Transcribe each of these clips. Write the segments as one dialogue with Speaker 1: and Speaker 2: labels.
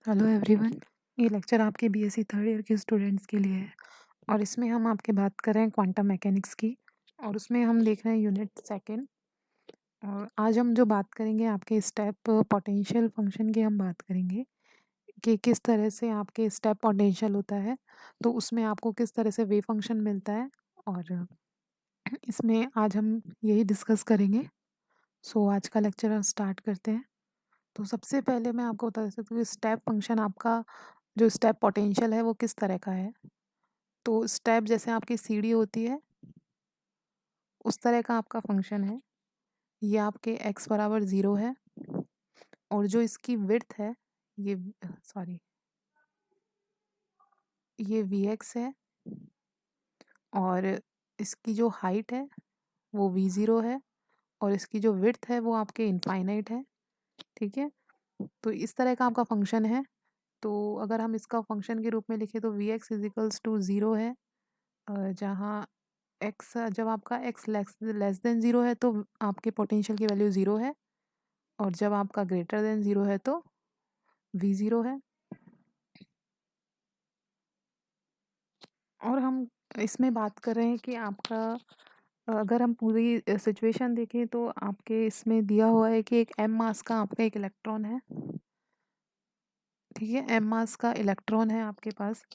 Speaker 1: Hello everyone. ये lecture आपके BSc third year के स्टूडेंट्स के लिए है और इसमें हम आपके बात कर रहे हैं क्वांटम मैकेनिक्स की और उसमें हम देख रहे हैं यूनिट सेकंड। और आज हम जो बात करेंगे आपके स्टेप पोटेंशियल फंक्शन की हम बात करेंगे कि किस तरह से आपके स्टेप पोटेंशियल होता है, तो उसमें आपको किस तरह से वेव फंक्शन मिलता है और इसमें आज हम यही डिस्कस करेंगे। सो आज का लेक्चर हम स्टार्ट करते हैं। तो सबसे पहले मैं आपको बता सकती हूँ कि स्टेप फंक्शन आपका जो स्टेप पोटेंशियल है वो किस तरह का है। तो स्टेप जैसे आपकी सीढ़ी होती है उस तरह का आपका फंक्शन है। ये आपके x बराबर 0 है और जो इसकी विड्थ है ये सॉरी ये vx है और इसकी जो हाइट है वो v0 है और इसकी जो विड्थ है वो आपके इनफाइनाइट है। ठीक है, तो इस तरह का आपका फंक्शन है। तो अगर हम इसका फंक्शन के रूप में लिखें तो vx इजिकल्स टू 0 है, जहाँ एक्स जब आपका एक्स लेस देन ज़ीरो है तो आपके पोटेंशियल की वैल्यू ज़ीरो है और जब आपका ग्रेटर देन ज़ीरो है तो वी ज़ीरो है। और हम इसमें बात कर रहे हैं कि आपका अगर हम पूरी सिचुएशन देखें तो आपके इसमें दिया हुआ है कि एक एम मास का आपका एक इलेक्ट्रॉन है। ठीक है, एम मास का इलेक्ट्रॉन है आपके पास।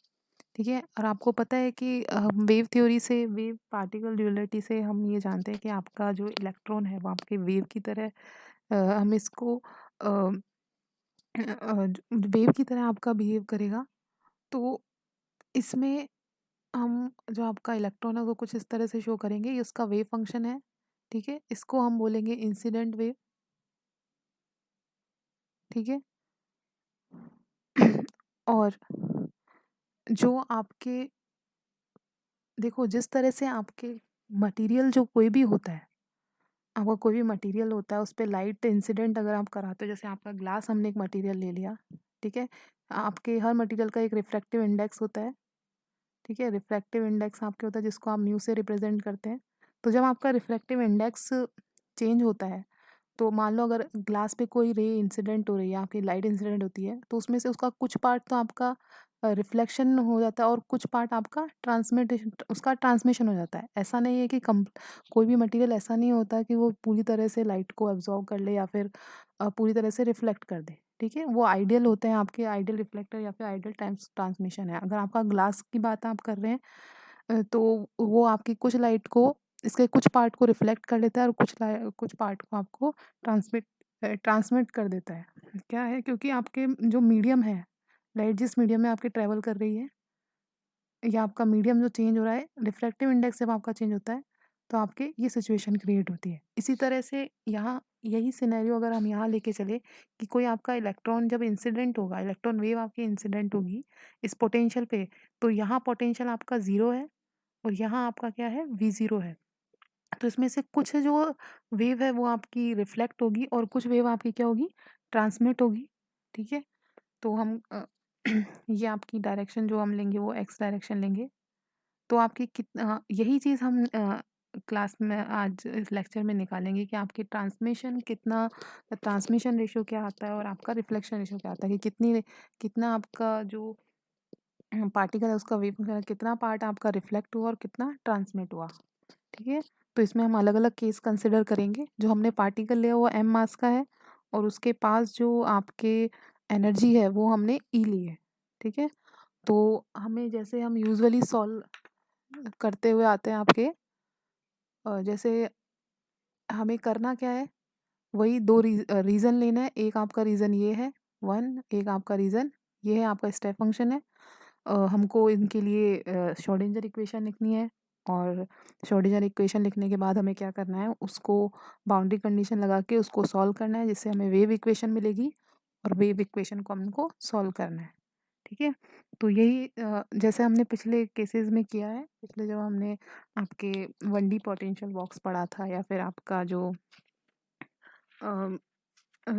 Speaker 1: ठीक है, और आपको पता है कि वेव थ्योरी से, वेव पार्टिकल ड्यूअलिटी से हम ये जानते हैं कि आपका जो इलेक्ट्रॉन है वो आपके वेव की तरह हम इसको वेव की तरह आपका बिहेव करेगा। तो इसमें हम जो आपका इलेक्ट्रॉन है वो कुछ इस तरह से शो करेंगे, ये उसका वेव फंक्शन है। ठीक है, इसको हम बोलेंगे इंसिडेंट वेव। ठीक है और जो आपके देखो जिस तरह से आपके मटेरियल जो कोई भी होता है, आपका कोई भी मटेरियल होता है उस पे लाइट इंसिडेंट अगर आप कराते हो, जैसे आपका ग्लास हमने एक मटेरियल ले लिया। ठीक है, आपके हर मटेरियल का एक रिफ्रैक्टिव इंडेक्स होता है। ठीक है, रिफ्रैक्टिव इंडेक्स आपके होता है जिसको आप म्यू से रिप्रेजेंट करते हैं। तो जब आपका रिफ्रैक्टिव इंडेक्स चेंज होता है तो मान लो अगर ग्लास पे कोई रे इंसिडेंट हो रही है, आपकी लाइट इंसिडेंट होती है, तो उसमें से उसका कुछ पार्ट तो आपका रिफ्लेक्शन हो जाता है और कुछ पार्ट आपका ट्रांसमिटेशन उसका ट्रांसमिशन हो जाता है। ऐसा नहीं है कि कम कोई भी मटेरियल ऐसा नहीं होता कि वो पूरी तरह से लाइट को एब्जॉर्ब कर ले या फिर पूरी तरह से रिफ्लेक्ट कर दे। ठीक है, वो आइडियल होते हैं, आपके आइडियल रिफ्लेक्टर या फिर आइडियल ट्रांसमिशन है। अगर आपका ग्लास की बात आप कर रहे हैं तो वो आपकी कुछ लाइट को, इसके कुछ पार्ट को रिफ्लेक्ट कर लेता है और कुछ पार्ट को आपको ट्रांसमिट कर देता है। क्या है, क्योंकि आपके जो मीडियम है, लाइट जिस मीडियम में आपके ट्रेवल कर रही है या आपका मीडियम जो चेंज हो रहा है, रिफ्रैक्टिव इंडेक्स जब आपका चेंज होता है तो आपके ये सिचुएशन क्रिएट होती है। इसी तरह से यहाँ यही सिनेरियो अगर हम यहाँ लेके चले कि कोई आपका इलेक्ट्रॉन जब इंसिडेंट होगा, इलेक्ट्रॉन वेव आपकी इंसिडेंट होगी इस पोटेंशियल पे, तो यहाँ पोटेंशियल आपका ज़ीरो है और यहाँ आपका क्या है, वी ज़ीरो है। तो इसमें से कुछ जो वेव है वो आपकी रिफ्लेक्ट होगी और कुछ वेव आपकी क्या होगी, ट्रांसमिट होगी। ठीक है, तो हम ये आपकी डायरेक्शन जो हम लेंगे वो एक्स डायरेक्शन लेंगे। तो आपकी यही चीज़ हम क्लास में आज इस लेक्चर में निकालेंगे कि आपकी ट्रांसमिशन रेशियो क्या आता है और आपका रिफ्लेक्शन रेशियो क्या आता है, कि कितना आपका जो पार्टिकल है उसका वेव फंक्शन, कितना पार्ट आपका रिफ्लेक्ट हुआ और कितना ट्रांसमिट हुआ। ठीक है, तो इसमें हम अलग अलग केस कंसिडर करेंगे। जो हमने पार्टिकल लिया वो एम मास का है और उसके पास जो आपके एनर्जी है वो हमने ई ली है। ठीक है, तो हमें जैसे हम यूजुअली सॉल्व करते हुए आते हैं आपके जैसे हमें करना क्या है, वही दो रीज़न लेना है। एक आपका रीज़न ये है वन, एक आपका रीज़न ये है, आपका स्टेप फंक्शन है। हमको इनके लिए श्रोडिंगर इक्वेशन लिखनी है और श्रोडिंगर इक्वेशन लिखने के बाद हमें क्या करना है, उसको बाउंड्री कंडीशन लगा के उसको सॉल्व करना है जिससे हमें वेव इक्वेशन मिलेगी और वेव इक्वेशन को हमको सॉल्व करना है। ठीक है, तो यही जैसे हमने पिछले केसेस में किया है, पिछले जब हमने आपके 1D पोटेंशियल बॉक्स पढ़ा था या फिर आपका जो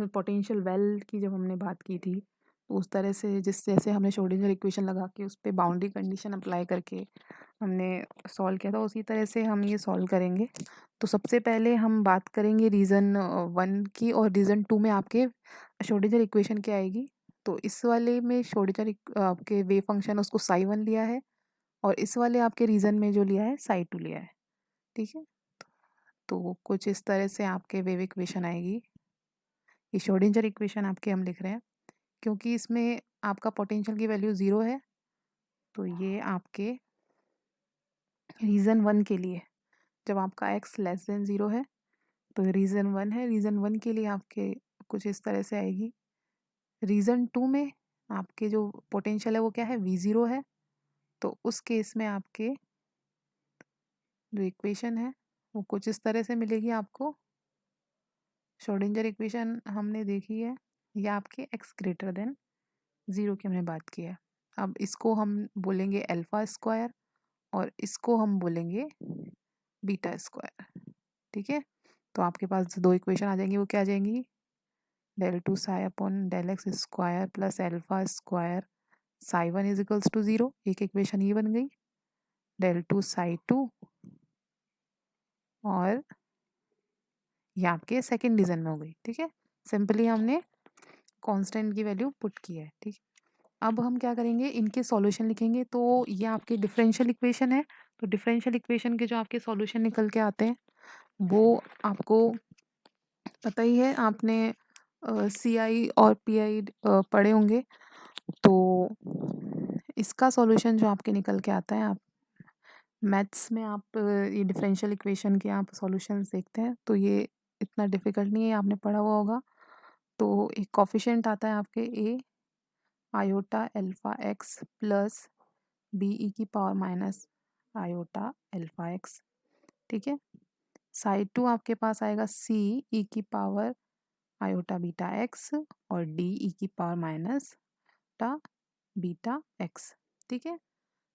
Speaker 1: पोटेंशियल वेल की जब हमने बात की थी, तो उस तरह से जिस जैसे हमने श्रोडिंगर इक्वेशन लगा के उस पे बाउंड्री कंडीशन अप्लाई करके हमने सॉल्व किया था उसी तरह से हम ये सॉल्व करेंगे। तो सबसे पहले हम बात करेंगे रीज़न 1 की, और रीज़न 2 में आपके श्रोडिंगर इक्वेशन क्या आएगी। तो इस वाले में श्रोडिंगर आपके वेव फंक्शन उसको साई 1 लिया है, और इस वाले आपके रीज़न में जो लिया है साई 2 लिया है। ठीक है, तो कुछ इस तरह से आपके वेव इक्वेशन आएगी। ये श्रोडिंगर इक्वेशन आपके हम लिख रहे हैं क्योंकि इसमें आपका पोटेंशियल की वैल्यू 0 है। तो ये आपके रीज़न 1 के लिए, जब आपका x लेस देन 0 है तो रीज़न 1 है। रीज़न 1 के लिए आपके कुछ इस तरह से आएगी। रीज़न 2 में आपके जो पोटेंशियल है वो क्या है, v0 है। तो उस केस में आपके जो इक्वेशन है वो कुछ इस तरह से मिलेगी आपको। श्रोडिंगर इक्वेशन हमने देखी है, ये आपके x ग्रेटर देन 0 की हमने बात की है। अब इसको हम बोलेंगे अल्फा स्क्वायर, और इसको हम बोलेंगे बीटा स्क्वायर। ठीक है, तो आपके पास दो इक्वेशन आ जाएंगी। वो क्या आ जाएंगी, del to psi upon del x square plus alpha square psi 1 is equals to 0। एक इक्वेशन ये बन गई, डेल टू साई 2, और ये आपके सेकेंड रीजन में हो गई। ठीक है, सिंपली हमने कांस्टेंट की वैल्यू पुट की है। ठीक, अब हम क्या करेंगे, इनके सॉल्यूशन लिखेंगे। तो ये आपके डिफरेंशियल इक्वेशन है। तो डिफरेंशियल इक्वेशन के जो आपके सॉल्यूशन निकल के आते हैं वो आपको पता ही है, आपने CI और PI पढ़े होंगे। तो इसका सॉल्यूशन जो आपके निकल के आता है, आप मैथ्स में आप ये डिफरेंशियल इक्वेशन के आप सॉल्यूशंस देखते हैं तो ये इतना डिफिकल्ट नहीं है, आपने पढ़ा हुआ होगा। तो एक कोफिशिएंट आता है आपके a iota alpha x plus b e की power minus iota alpha x। ठीक है, साइड 2 आपके पास आएगा c e की पावर आयोटा बीटा x और d e की पावर माइनस टा बीटा x। ठीक है,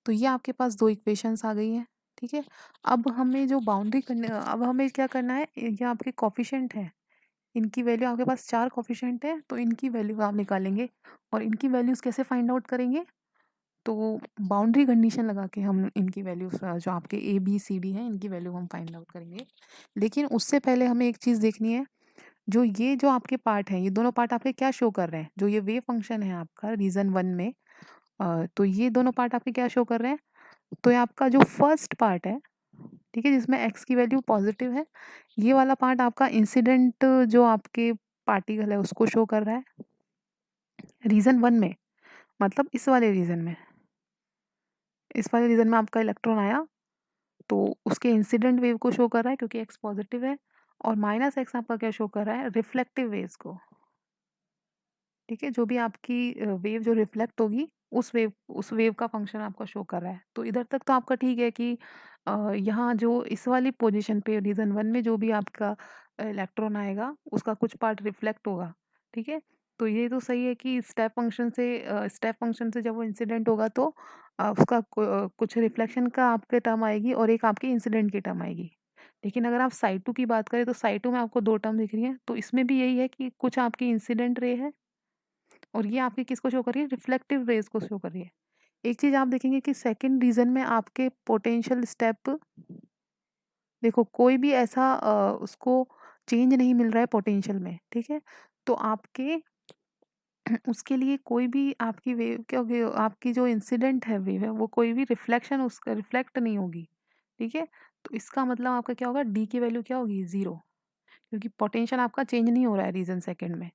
Speaker 1: तो ये आपके पास दो इक्वेशंस आ गई हैं। ठीक है, अब हमें जो बाउंड्री करने, अब हमें क्या करना है, ये आपके कोफिशिएंट है, इनकी वैल्यू आपके पास 4 कोफिशिएंट है, तो इनकी वैल्यू आप निकालेंगे। और इनकी वैल्यूज़ कैसे फाइंड आउट करेंगे, तो बाउंड्री कंडीशन लगा के हम इनकी वैल्यूज जो आपके ABCD हैं इनकी वैल्यू हम फाइंड आउट करेंगे। लेकिन उससे पहले हमें एक चीज़ देखनी है, जो ये जो आपके पार्ट हैं, ये दोनों पार्ट आपके क्या शो कर रहे हैं, जो ये वेव फंक्शन है आपका रीजन 1 में, तो ये दोनों पार्ट आपके क्या शो कर रहे हैं। तो ये आपका जो फर्स्ट पार्ट है, ठीक है, जिसमें x की वैल्यू पॉजिटिव है, ये वाला पार्ट आपका इंसिडेंट जो आपके पार्टिकल है उसको शो कर रहा है रीजन 1 में। मतलब इस वाले रीजन में, इस वाले रीजन में आपका इलेक्ट्रॉन आया तो उसके इंसिडेंट वेव को शो कर रहा है क्योंकि x पॉजिटिव है, और माइनस x आपका क्या शो कर रहा है, रिफ्लेक्टिव वेव्स को। ठीक है, जो भी आपकी वेव जो रिफ्लेक्ट होगी उस वेव का फंक्शन आपका शो कर रहा है। तो इधर तक तो आपका ठीक है कि यहाँ जो इस वाली पोजीशन पे रीजन 1 में जो भी आपका इलेक्ट्रॉन आएगा उसका कुछ पार्ट रिफ्लेक्ट होगा। ठीक है, तो ये तो सही है कि स्टेप फंक्शन से जब वो इंसिडेंट होगा तो उसका कुछ रिफ्लेक्शन का आपके टर्म आएगी और एक आपकी इंसिडेंट की टर्म आएगी। लेकिन अगर आप साई 2 की बात करें तो साई 2 में आपको 2 टर्म दिख रही हैं, तो इसमें भी यही है कि कुछ आपकी इंसिडेंट रे है और ये आपकी किसको शो कर रही है, रिफ्लेक्टिव रेज को शो कर रही है। एक चीज आप देखेंगे कि सेकंड रीजन में आपके पोटेंशियल स्टेप, देखो कोई भी ऐसा उसको चेंज नहीं मिल रहा है पोटेंशियल में। ठीक है, तो आपके उसके लिए कोई भी आपकी वेव, क्योंकि आपकी जो इंसिडेंट है वेव है वो कोई भी रिफ्लेक्शन उसका रिफ्लेक्ट नहीं होगी। ठीक है, तो इसका मतलब आपका क्या होगा, डी की वैल्यू क्या होगी, 0, क्योंकि पोटेंशियल आपका चेंज नहीं हो रहा है रीजन सेकंड में।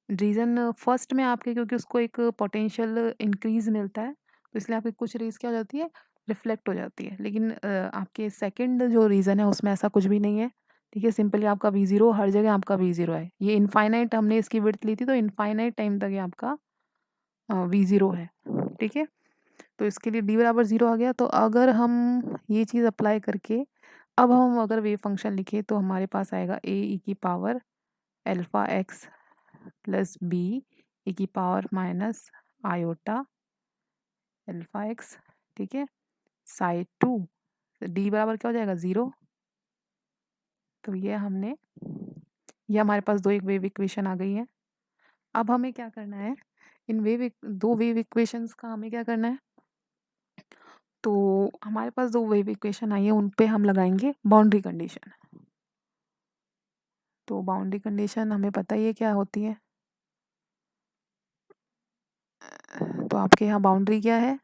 Speaker 1: रीजन फर्स्ट में आपके क्योंकि उसको एक पोटेंशियल इंक्रीज मिलता है तो इसलिए आपकी कुछ रेज क्या हो जाती है, रिफ्लेक्ट हो जाती है। लेकिन आपके सेकंड जो रीजन है उसमें ऐसा कुछ भी नहीं है। ठीक है, सिंपली आपका V0 हर जगह आपका V0 है। ये इनफाइनाइट हमने इसकी विड्थ ली थी तो इनफाइनाइट टाइम तक ये आपका V0 है। ठीक है, तो इसके लिए D बराबर 0 आ गया। तो अगर हम ये चीज़ अप्लाई करके अब हम अगर वेव फंक्शन लिखे तो हमारे पास आएगा a e की power alpha x plus b e की power minus iota alpha x। ठीक है, साइड 2 d बराबर क्या हो जाएगा, 0। तो ये हमारे पास दो एक वेव इक्वेशन आ गई है। अब हमें क्या करना है, इन दो वेव इक्वेशंस का हमें क्या करना है, तो हमारे पास 2 वेव इक्वेशन आई है, उन पे हम लगाएंगे बाउंड्री कंडीशन। तो बाउंड्री कंडीशन हमें पता ही है क्या होती है। तो आपके यहाँ बाउंड्री क्या है,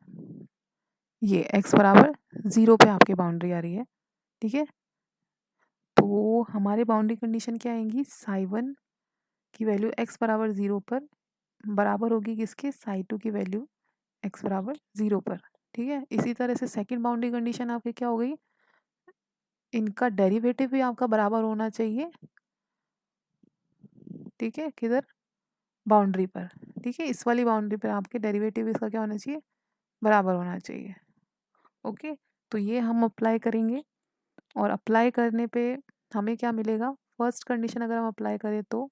Speaker 1: ये x बराबर 0 पे आपकी बाउंड्री आ रही है, ठीक है। तो हमारे बाउंड्री कंडीशन क्या आएंगी, साई 1 की वैल्यू x बराबर 0 पर बराबर होगी किसके, साई 2 की वैल्यू x बराबर 0 पर, ठीक है। इसी तरह से सेकंड बाउंड्री कंडीशन आपकी क्या हो गई, इनका डेरिवेटिव भी आपका बराबर होना चाहिए, ठीक है, किधर, बाउंड्री पर, ठीक है। इस वाली बाउंड्री पर आपके डेरिवेटिव इसका क्या होना चाहिए, बराबर होना चाहिए, ओके। तो ये हम अप्लाई करेंगे, और अप्लाई करने पे हमें क्या मिलेगा, फर्स्ट कंडीशन अगर हम अप्लाई करें तो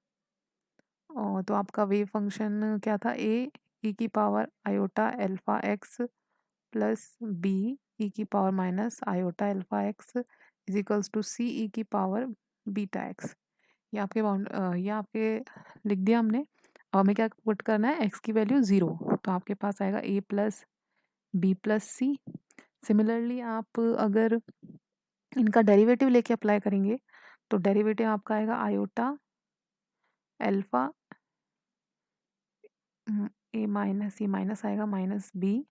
Speaker 1: आपका वेव फंक्शन क्या था, ए ई की power iota alpha x plus b e की power minus iota alpha x is equals to c e की पावर बीटा एक्स। ये आपके लिख दिया हमने। अब हमें क्या पुट करना है, एक्स की वैल्यू 0, तो आपके पास आएगा ए प्लस बी प्लस सी। सिमिलरली आप अगर इनका डेरिवेटिव लेके अप्लाई करेंगे तो डेरिवेटिव आपका आएगा आयोटा एल्फा ए माइनस, ये माइनस आएगा माइनस बी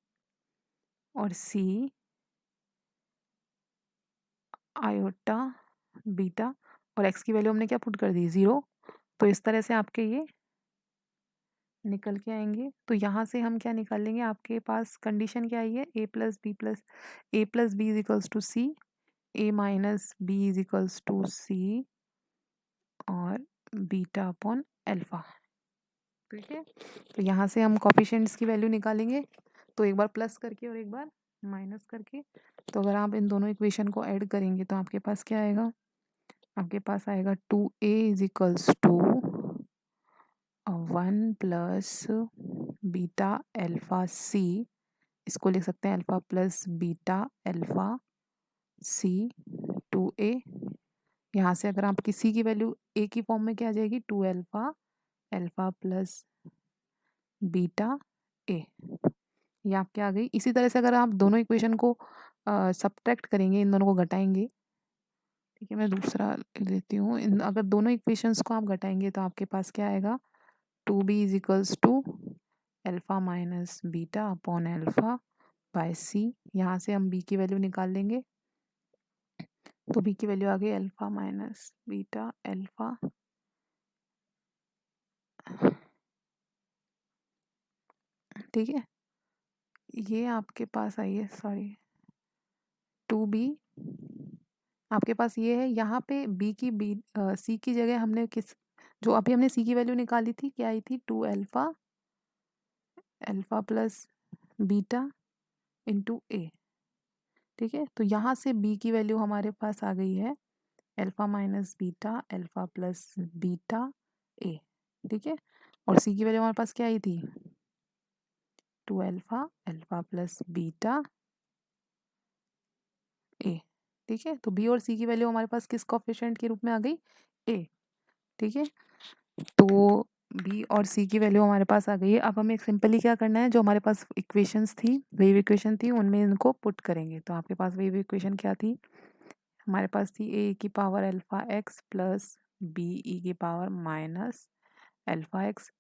Speaker 1: और सी आयोटा बीटा, और एक्स की वैल्यू हमने क्या पुट कर दी, 0। तो इस तरह से आपके ये निकल के आएंगे। तो यहाँ से हम क्या निकाल लेंगे, आपके पास कंडीशन क्या आई है, a plus b is equals to c, a minus b is equals to c और बीटा अपॉन एल्फा, ठीक है। तो यहाँ से हम कोफिशिएंट्स की वैल्यू निकालेंगे, तो एक बार प्लस करके और एक बार माइनस करके। तो अगर आप इन दोनों इक्वेशन को ऐड करेंगे तो आपके पास क्या आएगा, आपके पास आएगा 2a is equals to 1 plus beta alpha c, इसको लिख सकते हैं alpha plus beta alpha c 2a। यहाँ से अगर आपकी सी की वैल्यू ए की फॉर्म में क्या आ जाएगी, 2 alpha alpha plus beta A, ये आपके आ गई। इसी तरह से अगर आप दोनों इक्वेशन को सब्ट्रैक्ट करेंगे, इन दोनों को घटाएंगे, ठीक है, मैं दूसरा लिख देती हूँ। इन अगर दोनों इक्वेशंस को आप घटाएंगे तो आपके पास क्या आएगा, 2b is equals to alpha minus beta upon alpha by c. यहाँ से हम b की वैल्यू निकाल लेंगे, तो b की वैल्यू आ गई एल्फा माइनस बीटा एल्फा, ठीक है। ये आपके पास आई है, सॉरी 2b आपके पास ये है। यहाँ पे सी की जगह हमने जो अभी हमने सी की वैल्यू निकाली थी, क्या आई थी, 2 alpha alpha plus beta into a, ठीक है। तो यहाँ से बी की वैल्यू हमारे पास आ गई है alpha minus beta alpha plus beta A, ठीक है। और सी की वैल्यू हमारे पास क्या आई थी, 2 alpha alpha plus beta A, ठीक है। तो बी और सी की वैल्यू हमारे पास किस कोफिशिएंट के रूप में आ गई, ए, ठीक है। तो बी और सी की वैल्यू हमारे पास आ गई है। अब हमें सिंपली क्या करना है, जो हमारे पास इक्वेशंस थी, वेव इक्वेशन थी, उनमें इनको पुट करेंगे। तो आपके पास वेव इक्वेशन क्या थी, हमारे पास थी ए की power alpha x plus b e की पावर माइनस अल्फा एक्स,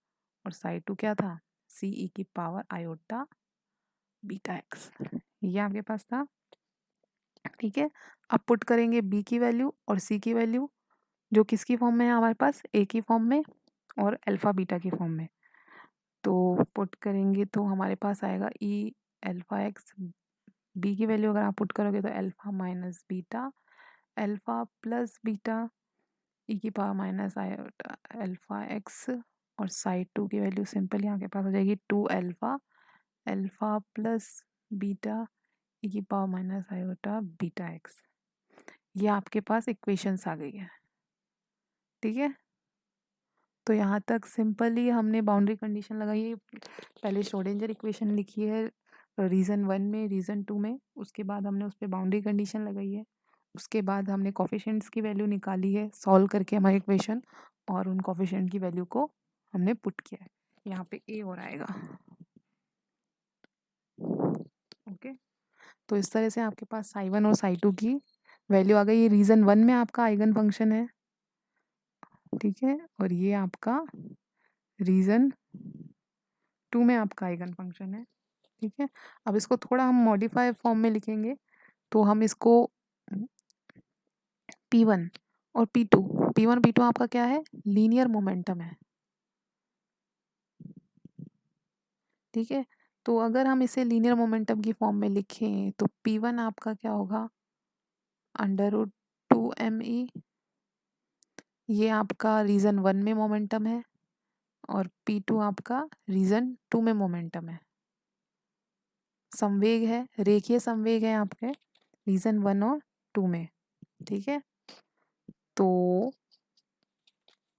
Speaker 1: और साइड 2 क्या था, सी ई की पावर आयोटा बीटा एक्स, ये आपके पास था, ठीक है। अब पुट करेंगे बी की वैल्यू और सी की वैल्यू, जो किसकी फॉर्म में है हमारे पास, ए की फॉर्म में और अल्फा बीटा की फॉर्म में। तो पुट करेंगे तो हमारे पास आएगा ई अल्फा एक्स, बी की वैल्यू अगर आप पुट करोगे तो alpha minus beta alpha plus beta e की power minus iota alpha x, और साइड 2 की वैल्यू सिंपल यहाँ के पास हो जाएगी 2 alpha alpha plus beta e की power minus iota beta x. ये आपके पास इक्वेशंस आ गई है, ठीक है। तो यहाँ तक सिंपली हमने बाउंड्री कंडीशन लगाई है। पहले श्रोडिंगर इक्वेशन लिखी है रीज़न 1 में, रीज़न 2 में, उसके बाद हमने उस पर बाउंड्री कंडीशन लगाई है, उसके बाद हमने कोफिशिएंट्स की वैल्यू निकाली है सॉल्व करके हमारे इक्वेशन, और उन कोफिशिएंट की वैल्यू को हमने पुट किया है। यहाँ पे ए और आएगा, ओके। तो इस तरह से आपके पास psi1 और psi2 की वैल्यू आ गई। ये रीजन 1 में आपका आइगन फंक्शन है, ठीक है, और ये आपका रीजन 2 में आपका आइगन फंक्शन है, ठीक है। अब इसको थोड़ा हम मॉडिफाई फॉर्म में लिखेंगे, तो हम इसको P1 और P2, P1 P2 आपका क्या है, लीनियर मोमेंटम है, ठीक है। तो अगर हम इसे लीनियर मोमेंटम की फॉर्म में लिखें तो P1 आपका क्या होगा, √2me, ये आपका रीजन 1 में मोमेंटम है, और P2 आपका रीजन 2 में मोमेंटम है। संवेग है, रेखीय संवेग है आपके रीजन 1 और 2 में, ठीक है। तो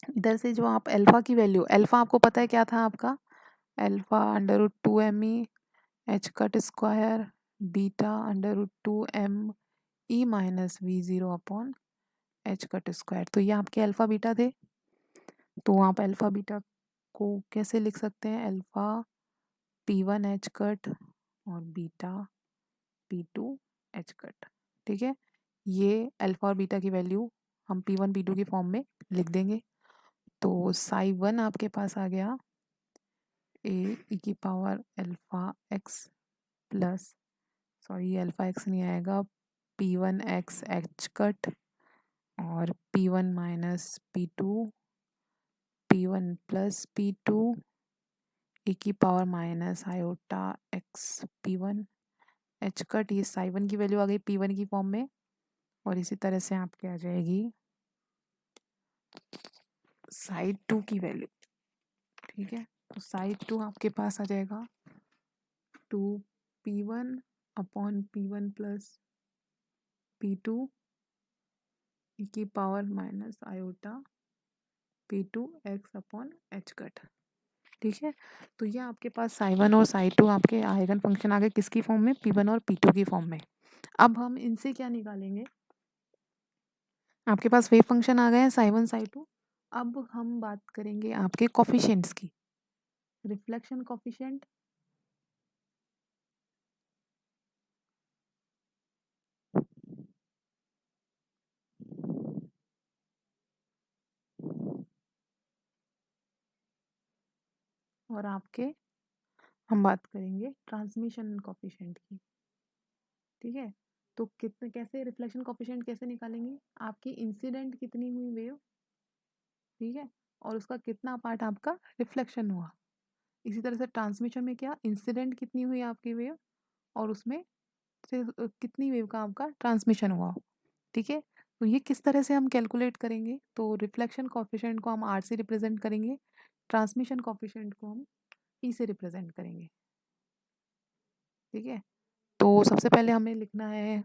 Speaker 1: इधर से जो आप अल्फा की वैल्यू, अल्फा आपको पता है क्या था आपका, alpha √2me H cut square beta √2m e-v0 upon H cut square. तो ये आपके अल्फा बीटा थे। तो आप अल्फा बीटा को कैसे लिख सकते हैं, अल्फा P1 एच कट और बीटा P2 एच कट, ठीक है। ये अल्फा और बीटा की वैल्यू हम P1 P2 की फॉर्म में लिख देंगे। तो psi1 आपके पास आ गया ए की power alpha x plus, sorry alpha x नहीं आएगा, P1 एक्स एच कट और P1 minus P2 P1 plus P2 ए की power minus iota x P1 H cut. ये psi1 की वैल्यू आ गई P1 की फॉर्म में, और इसी तरह से आपके आ जाएगी psi2 की वैल्यू, ठीक है। तो psi2 आपके पास आ जाएगा 2P1 upon P1 plus P2 ई की power minus iota P2 x upon H cut, ठीक है। तो ये आपके पास psi1 और psi2 आपके आइगन फंक्शन आ गए किसकी फॉर्म में, P1 और P2 की फॉर्म में। अब हम इनसे क्या निकालेंगे, आपके पास वेव फंक्शन आ गए हैं psi1 psi2। अब हम बात करेंगे आपके कॉफिशिएंट्स की, रिफ्लेक्शन कॉफिशिएंट और आपके हम बात करेंगे ट्रांसमिशन कॉफिशिएंट की, ठीक है। तो कितने, कैसे रिफ्लेक्शन कॉफिशिएंट कैसे निकालेंगे, आपकी इंसिडेंट कितनी हुई वेव, ठीक है, और उसका कितना पार्ट आपका रिफ्लेक्शन हुआ। इसी तरह से ट्रांसमिशन में क्या, इंसिडेंट कितनी हुई आपकी वेव और उसमें से कितनी वेव का आपका ट्रांसमिशन हुआ, ठीक है। तो ये किस तरह से हम कैलकुलेट करेंगे, तो रिफ्लेक्शन कॉफिशिएंट को हम आर से रिप्रेजेंट करेंगे, ट्रांसमिशन कॉफिशिएंट को हम ई से रिप्रेजेंट करेंगे, ठीक है। तो सबसे पहले हमें लिखना है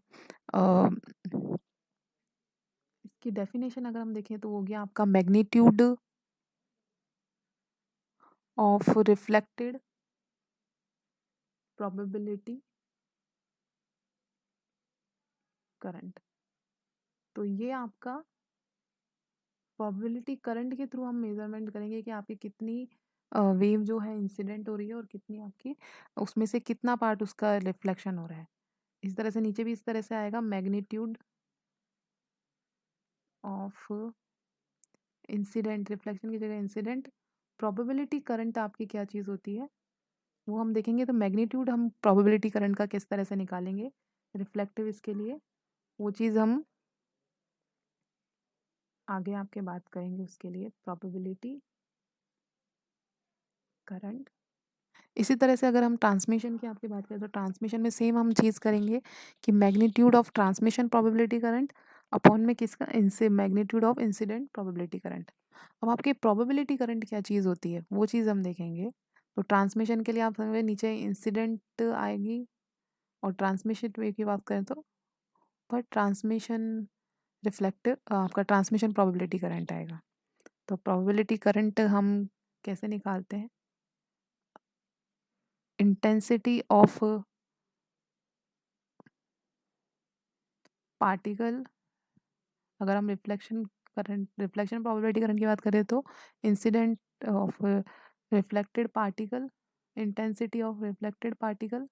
Speaker 1: इसकी डेफिनेशन, अगर हम देखें तो हो गया आपका magnitude of reflected probability current. तो ये आपका प्रोबेबिलिटी करंट के थ्रू हम मेजरमेंट करेंगे कि आपकी कितनी वेव जो है इंसिडेंट हो रही है और कितनी आपकी उसमें से कितना पार्ट उसका रिफ्लेक्शन हो रहा है। इस तरह से नीचे भी इस तरह से आएगा, मैग्नीट्यूड ऑफ इंसिडेंट, रिफ्लेक्शन की जगह इंसिडेंट, प्रोबेबिलिटी करंट आपकी क्या चीज़ होती है वो हम देखेंगे। तो मैग्नीट्यूड हम प्रोबेबिलिटी करंट का किस तरह से निकालेंगे रिफ्लेक्टिव, इसके लिए वो चीज़ हम आगे आपके बात करेंगे। उसके लिए प्रोबेबिलिटी करंट। इसी तरह से अगर हम ट्रांसमिशन की आपकी बात करें तो ट्रांसमिशन में सेम हम चीज़ करेंगे कि magnitude of transmission probability current upon में किसका, इनसे magnitude of incident probability current. अब आपके प्रोबेबिलिटी करंट क्या चीज़ होती है वो चीज़ हम देखेंगे। तो ट्रांसमिशन के लिए आप समझे नीचे इंसिडेंट आएगी, और ट्रांसमिशन वेव की बात करें तो पर ट्रांसमिशन रिफ्लेक्टिव आपका ट्रांसमिशन प्रोबेबिलिटी करंट आएगा। तो प्रोबेबिलिटी करंट हम कैसे निकालते हैं, इंटेंसिटी ऑफ पार्टिकल, अगर हम reflection current, reflection probability current की बात करें तो incident of reflected particle, intensity of reflected particle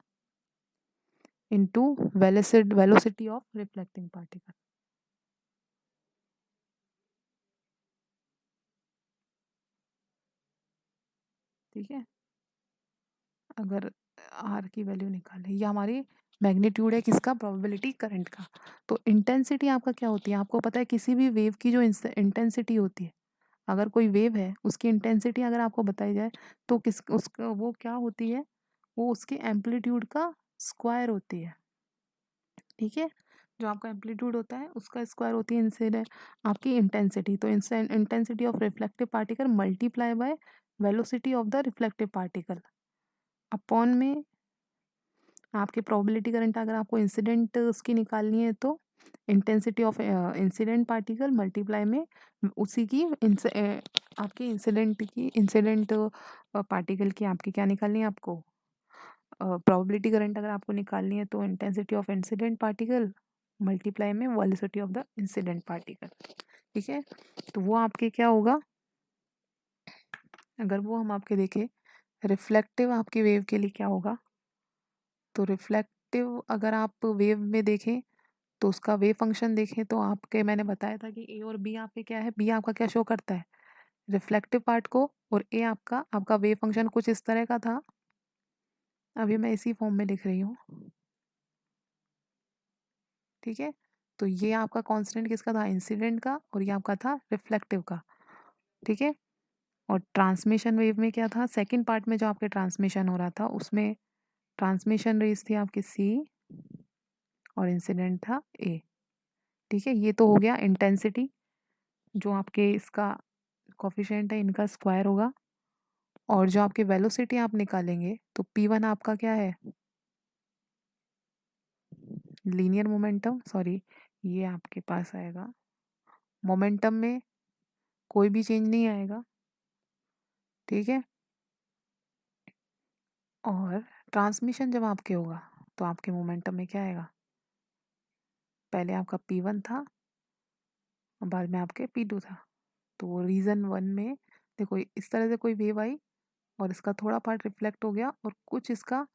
Speaker 1: into velocity of reflecting particle. ठीक है, अगर आर की वैल्यू निकालें, ये हमारी मैग्नीट्यूड है किसका, प्रोबेबिलिटी करंट का। तो इंटेंसिटी आपका क्या होती है, आपको पता है किसी भी वेव की जो इंटेंसिटी होती है, अगर कोई वेव है उसकी इंटेंसिटी अगर आपको बताई जाए तो किस उसका वो क्या होती है, वो उसके एम्पलीट्यूड का स्क्वायर होती है। ठीक है, जो आपका एम्पलीट्यूड होता है उसका स्क्वायर होती है इंसिडेंट आपकी इंटेंसिटी। तो intensity of reflective particle multiply by velocity of the reflective particle upon में आपकी प्रोबेबिलिटी करंट, अगर आपको इंसिडेंट उसकी निकालनी है तो intensity of incident particle multiply में उसी की आपकी इंसिडेंट पार्टिकल की आपकी क्या निकालनी है आपको, प्रोबेबिलिटी करंट अगर आपको निकालनी है तो intensity of incident particle multiply में velocity of the incident particle. ठीक है, तो वो आपके क्या होगा, अगर वो हम आपके देखें रिफ्लेक्टिव आपकी वेव के लिए क्या होगा, तो रिफ्लेक्टिव अगर आप वेव में देखें तो उसका वेव फंक्शन देखें तो आपके मैंने बताया था कि ए और बी आपके क्या है, बी आपका क्या शो करता है रिफ्लेक्टिव पार्ट को, और ए आपका आपका वेव फंक्शन कुछ इस तरह का था, अभी मैं इसी फॉर्म में लिख रही हूँ। ठीक है, तो ये आपका कांस्टेंट किसका था, इंसिडेंट का, और ये आपका था रिफ्लेक्टिव का। ठीक है, और ट्रांसमिशन वेव में क्या था, सेकंड पार्ट में जो आपके ट्रांसमिशन हो रहा था उसमें ट्रांसमिशन रेज थी आपकी सी और इंसिडेंट था ए। ठीक है, ये तो हो गया इंटेंसिटी, जो आपके इसका कोफिशिएंट है इनका स्क्वायर होगा, और जो आपके वेलोसिटी आप निकालेंगे तो p1 आपका क्या है, लीनियर मोमेंटम, सॉरी ये आपके पास आएगा मोमेंटम में कोई भी चेंज नहीं आएगा। ठीक है, और ट्रांसमिशन जब आपके होगा तो आपके मोमेंटम में क्या आएगा, पहले आपका p1 था और बाद में आपके p2 था। तो रीजन वन में देखो इस तरह से कोई वेव आई और इसका थोड़ा पार्ट रिफ्लेक्ट हो गया और कुछ इसका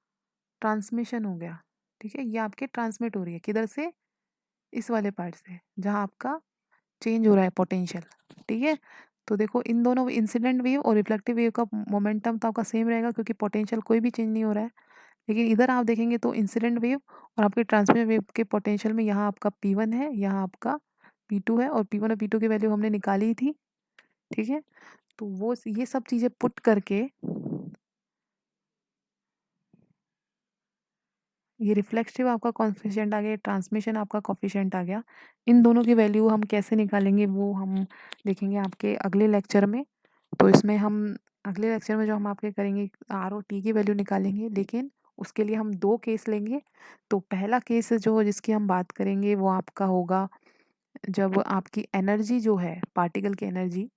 Speaker 1: ट्रांसमिशन हो गया। ठीक है, ये आपके ट्रांसमिट हो रही है किधर से, इस वाले पार्ट से जहाँ आपका चेंज हो रहा है पोटेंशियल। ठीक है, तो देखो इन दोनों इंसिडेंट वेव और रिफ्लेक्टिव वेव का मोमेंटम तो आपका सेम रहेगा क्योंकि पोटेंशियल कोई भी चेंज नहीं हो रहा है। लेकिन इधर आप देखेंगे तो इंसिडेंट वेव और आपके ट्रांसमिट वेव के पोटेंशियल में यहाँ आपका P1 है, यहाँ आपका P2 है, और P1 और P2 की वैल्यू हमने निकाली ही थी। ठीक है, तो वो ये सब चीज़ें पुट करके ये रिफ्लेक्टिव आपका कॉफिशिएंट आ गया, ट्रांसमिशन आपका कॉफिशिएंट आ गया। इन दोनों की वैल्यू हम कैसे निकालेंगे वो हम देखेंगे आपके अगले लेक्चर में। तो इसमें हम अगले लेक्चर में जो हम आपके करेंगे आर और टी की वैल्यू निकालेंगे, लेकिन उसके लिए हम दो केस लेंगे। तो पहला केस जो जिसकी हम बात करेंगे वो आपका होगा जब आपकी एनर्जी जो है पार्टिकल की एनर्जी,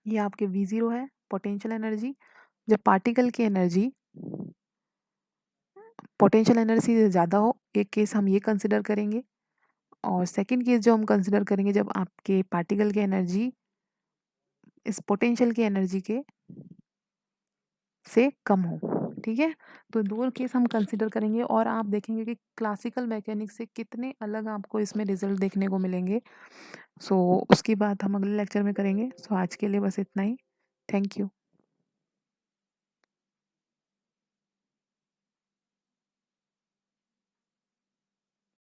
Speaker 1: ये आपके V0 है पोटेंशियल एनर्जी, जब पार्टिकल की एनर्जी पोटेंशियल एनर्जी से ज़्यादा हो, एक केस हम ये कंसिडर करेंगे। और सेकंड केस जो हम कंसिडर करेंगे जब आपके पार्टिकल की एनर्जी इस पोटेंशियल की एनर्जी के से कम हो। ठीक है, तो दो केस हम कंसिडर करेंगे और आप देखेंगे कि क्लासिकल मैकेनिक्स से कितने अलग आपको इसमें रिजल्ट देखने को मिलेंगे। सो उसकी बात हम अगले लेक्चर में करेंगे। सो आज के लिए बस इतना ही। Thank you.